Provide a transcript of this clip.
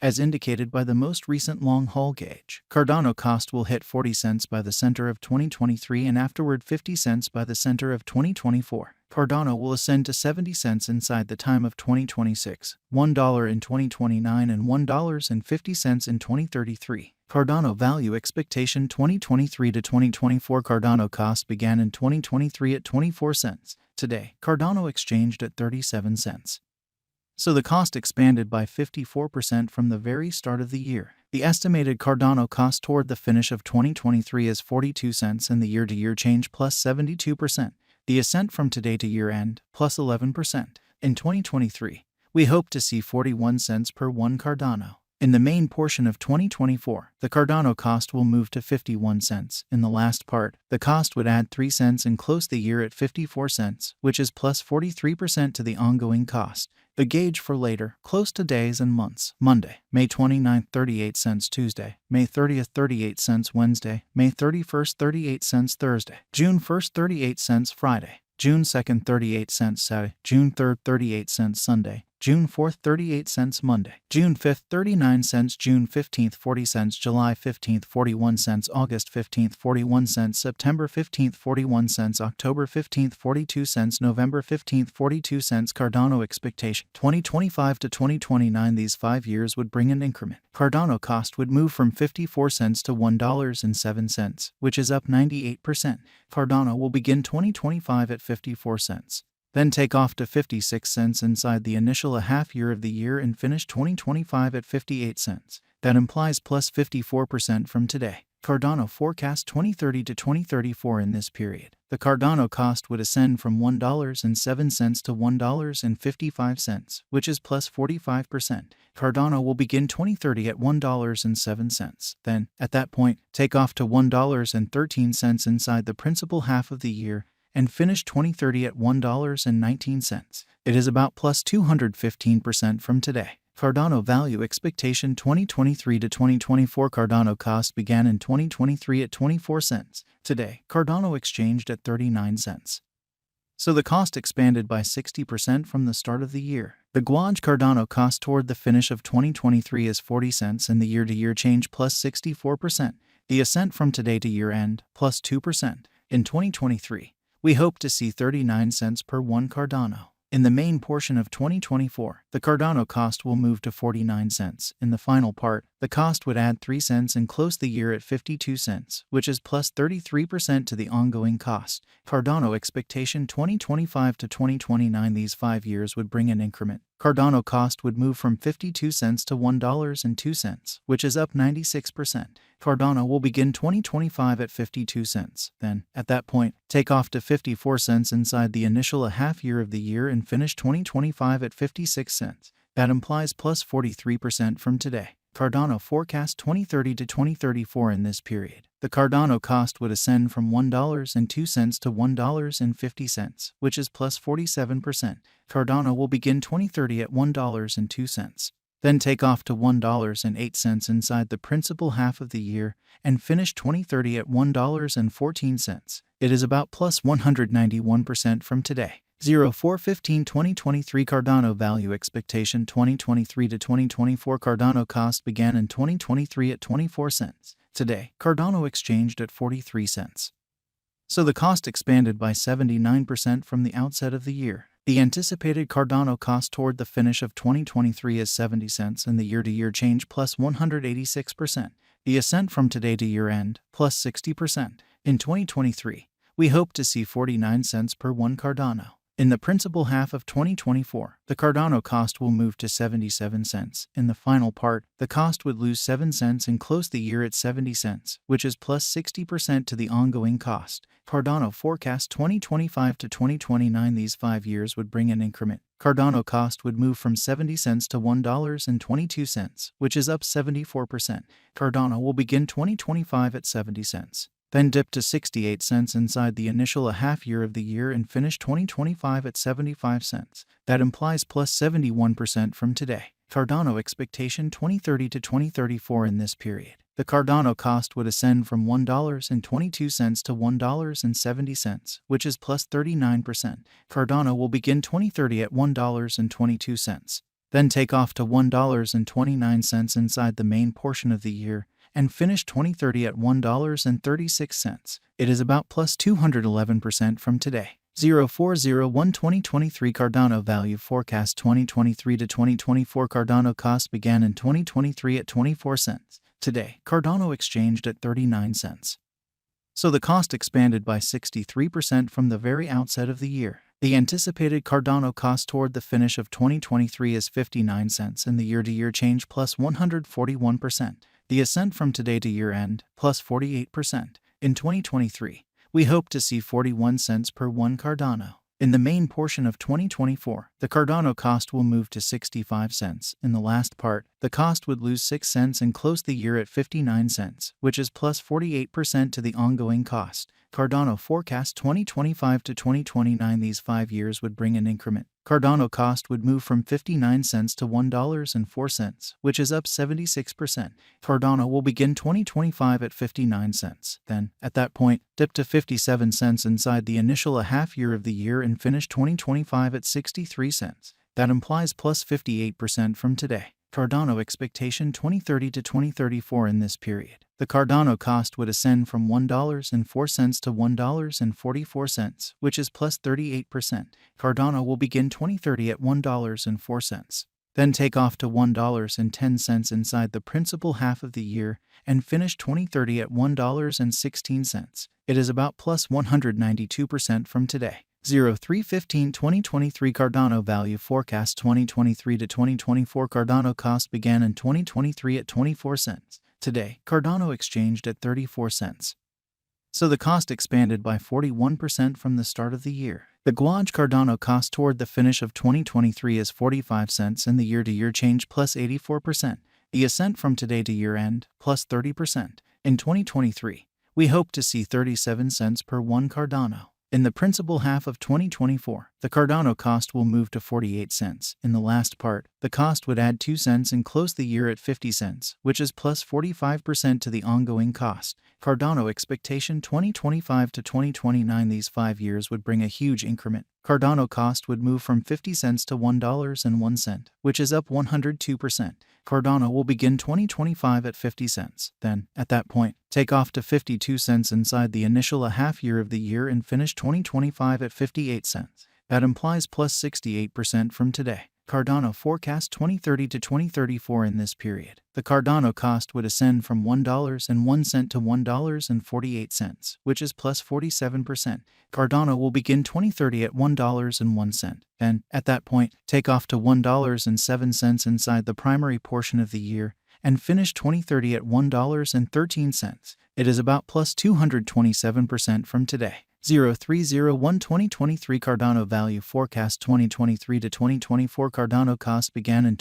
as indicated by the most recent long-haul gauge. Cardano cost will hit 40 cents by the center of 2023 and afterward 50 cents by the center of 2024. Cardano will ascend to 70 cents inside the time of 2026, $1 in 2029 and $1.50 in 2033. Cardano value expectation 2023 to 2024. Cardano cost began in 2023 at 24 cents. Today, Cardano exchanged at 37 cents. So the cost expanded by 54% from the very start of the year. The estimated Cardano cost toward the finish of 2023 is 42 cents and the year-to-year change plus 72%. The ascent from today to year-end plus 11%. In 2023, we hope to see 41 cents per one Cardano. In the main portion of 2024, the Cardano cost will move to 51 cents. In the last part, the cost would add 3 cents and close the year at 54 cents, which is plus 43% to the ongoing cost. The gauge for later, close to days and months: Monday, May 29th, 38 cents; Tuesday, May 30th, 38 cents; Wednesday, May 31st, 38 cents; Thursday, June 1st, 38 cents; Friday, June 2nd, 38 cents; Saturday, June 3rd, 38 cents; Sunday, June 4th, 38 cents; Monday, June 5th, 39 cents; June 15th, 40 cents; July 15th, 41 cents; August 15th, 41 cents; September 15th, 41 cents; October 15th, 42 cents; November 15th, 42 cents. Cardano expectation 2025 to 2029. These 5 years would bring an increment. Cardano cost would move from 54 cents to $1.07, which is up 98%. Cardano will begin 2025 at 54 cents. Then take off to 56 cents inside the initial half year of the year and finish 2025 at 58 cents. That implies plus 54% from today. Cardano forecast 2030 to 2034 in this period. The Cardano cost would ascend from $1.07 to $1.55, which is plus 45%. Cardano will begin 2030 at $1.07. Then, at that point, take off to $1.13 inside the principal half of the year and finish 2030 at $1.19. It is about plus 215% from today. Cardano value expectation 2023 to 2024. Cardano cost began in 2023 at 24 cents. Today, Cardano exchanged at 39 cents. So the cost expanded by 60% from the start of the year. The Guaj Cardano cost toward the finish of 2023 is 40 cents and the year-to-year change plus 64%. The ascent from today to year-end plus 2%. In 2023, we hope to see 39 cents per one Cardano. In the main portion of 2024, the Cardano cost will move to 49 cents. In the final part, the cost would add 3 cents and close the year at 52 cents, which is plus 33% to the ongoing cost. Cardano expectation 2025 to 2029. These 5 years would bring an increment. Cardano cost would move from 52 cents to $1.02, which is up 96%. Cardano will begin 2025 at 52 cents. Then, at that point, take off to 54 cents inside the initial half year of the year and finish 2025 at 56 cents. That implies plus 43% from today. Cardano forecast 2030 to 2034 in this period. The Cardano cost would ascend from $1.02 to $1.50, which is plus 47%. Cardano will begin 2030 at $1.02. Then take off to $1.08 inside the principal half of the year and finish 2030 at $1.14. It is about plus 191% from today. 04/15/2023 Cardano value expectation 2023 to 2024. Cardano cost began in 2023 at 24 cents. Today, Cardano exchanged at 43 cents. So the cost expanded by 79% from the outset of the year. The anticipated Cardano cost toward the finish of 2023 is 70 cents and the year-to-year change plus 186%. The ascent from today to year-end plus 60%. In 2023, we hope to see 49 cents per one Cardano. In the principal half of 2024, the Cardano cost will move to 77 cents. In the final part, the cost would lose 7 cents and close the year at 70 cents, which is plus 60% to the ongoing cost. Cardano forecast 2025 to 2029. These 5 years would bring an increment. Cardano cost would move from 70 cents to $1.22, which is up 74%. Cardano will begin 2025 at 70 cents. Then dip to 68 cents inside the initial half year of the year and finish 2025 at 75 cents. That implies plus 71% from today. Cardano expectation 2030 to 2034 in this period. The Cardano cost would ascend from $1.22 to $1.70, which is plus 39%. Cardano will begin 2030 at $1.22. then take off to $1.29 inside the main portion of the year, and finish 2030 at $1.36. It is about plus 211% from today. 0401 2023 Cardano Value Forecast 2023 to 2024 Cardano cost began in 2023 at 24 cents. Today, Cardano exchanged at 39 cents. So the cost expanded by 63% from the very outset of the year. The anticipated Cardano cost toward the finish of 2023 is 59 cents and the year-to-year change plus 141%. The ascent from today to year-end plus 48%. In 2023, we hope to see 41 cents per one Cardano. In the main portion of 2024, the Cardano cost will move to 65 cents. In the last part, the cost would lose 6 cents and close the year at 59 cents, which is plus 48% to the ongoing cost. Cardano forecast 2025 to 2029. These 5 years would bring an increment. Cardano cost would move from 59 cents to $1.04, which is up 76%. Cardano will begin 2025 at 59 cents. Then, at that point, dip to 57 cents inside the initial half year of the year and finish 2025 at 63 cents. That implies plus 58% from today. Cardano expectation 2030 to 2034 in this period. The Cardano cost would ascend from $1.04 to $1.44, which is plus 38%. Cardano will begin 2030 at $1.04, then take off to $1.10 inside the principal half of the year and finish 2030 at $1.16. It is about plus 192% from today. 0315 2023 Cardano Value Forecast 2023 to 2024 Cardano cost began in 2023 at 24 cents. Today, Cardano exchanged at 34 cents. So the cost expanded by 41% from the start of the year. The Guaj Cardano cost toward the finish of 2023 is 45 cents and the year-to-year change plus 84%. The ascent from today to year-end plus 30%. In 2023, we hope to see 37 cents per one Cardano. In the principal half of 2024, the Cardano cost will move to 48 cents. In the last part, the cost would add 2 cents and close the year at 50 cents, which is plus 45% to the ongoing cost. Cardano expectation 2025 to 2029. These 5 years would bring a huge increment. Cardano cost would move from 50 cents to $1.01, which is up 102%. Cardano will begin 2025 at 50 cents. Then, at that point, take off to 52 cents inside the initial half year of the year and finish 2025 at 58 cents. That implies plus 68% from today. Cardano forecast 2030 to 2034 in this period. The Cardano cost would ascend from $1.01 to $1.48, which is plus 47%. Cardano will begin 2030 at $1.01, and, at that point, take off to $1.07 inside the primary portion of the year, and finish 2030 at $1.13. It is about plus 227% from today. 0301 2023 Cardano Value Forecast 2023 to 2024 Cardano cost began in